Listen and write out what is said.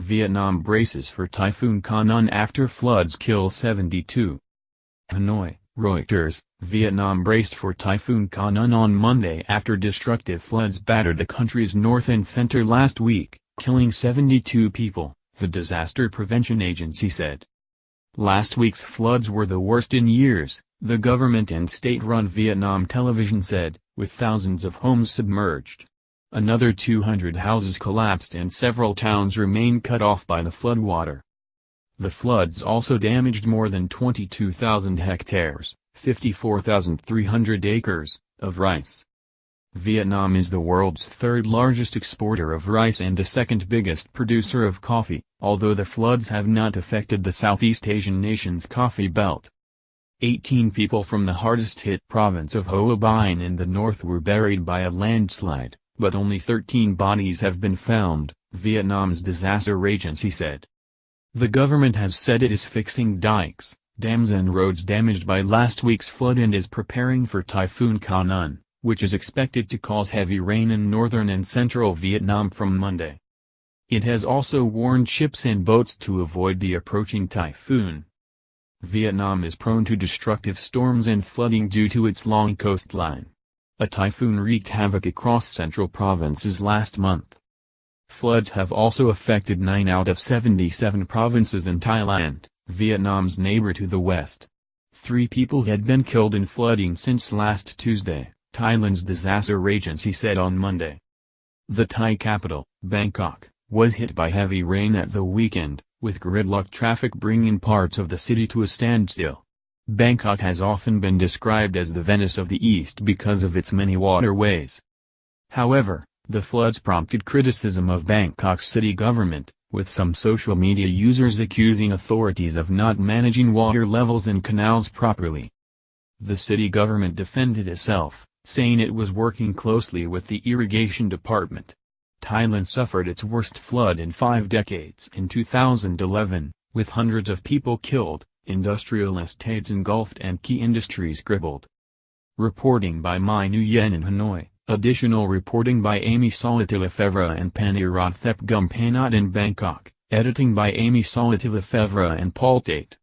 Vietnam braces for Typhoon Khanun after floods kill 72. Hanoi, Reuters. Vietnam braced for Typhoon Khanun on Monday after destructive floods battered the country's north and center last week, killing 72 people, the Disaster Prevention Agency said. Last week's floods were the worst in years, the government and state-run Vietnam television said, with thousands of homes submerged. Another 200 houses collapsed and several towns remain cut off by the floodwater. The floods also damaged more than 22,000 hectares, 54,300 acres, of rice. Vietnam is the world's third largest exporter of rice and the second biggest producer of coffee, although the floods have not affected the Southeast Asian nation's coffee belt. 18 people from the hardest-hit province of Hoa Binh in the north were buried by a landslide, but only 13 bodies have been found, Vietnam's disaster agency said. The government has said it is fixing dikes, dams and roads damaged by last week's flood and is preparing for Typhoon Khanun, which is expected to cause heavy rain in northern and central Vietnam from Monday. It has also warned ships and boats to avoid the approaching typhoon. Vietnam is prone to destructive storms and flooding due to its long coastline. A typhoon wreaked havoc across central provinces last month. Floods have also affected 9 out of 77 provinces in Thailand, Vietnam's neighbor to the west. 3 people had been killed in flooding since last Tuesday, Thailand's disaster agency said on Monday. The Thai capital, Bangkok, was hit by heavy rain at the weekend, with gridlock traffic bringing parts of the city to a standstill. Bangkok has often been described as the Venice of the East because of its many waterways. However, the floods prompted criticism of Bangkok's city government, with some social media users accusing authorities of not managing water levels in canals properly. The city government defended itself, saying it was working closely with the irrigation department. Thailand suffered its worst flood in 5 decades in 2011, with hundreds of people killed, industrial estates engulfed and key industries crippled. Reporting by Mai Nguyen in Hanoi, additional reporting by Amy Solatile-Lefevre and Panirathep Gumpanot in Bangkok, editing by Amy Solatile-Lefevre and Paul Tate.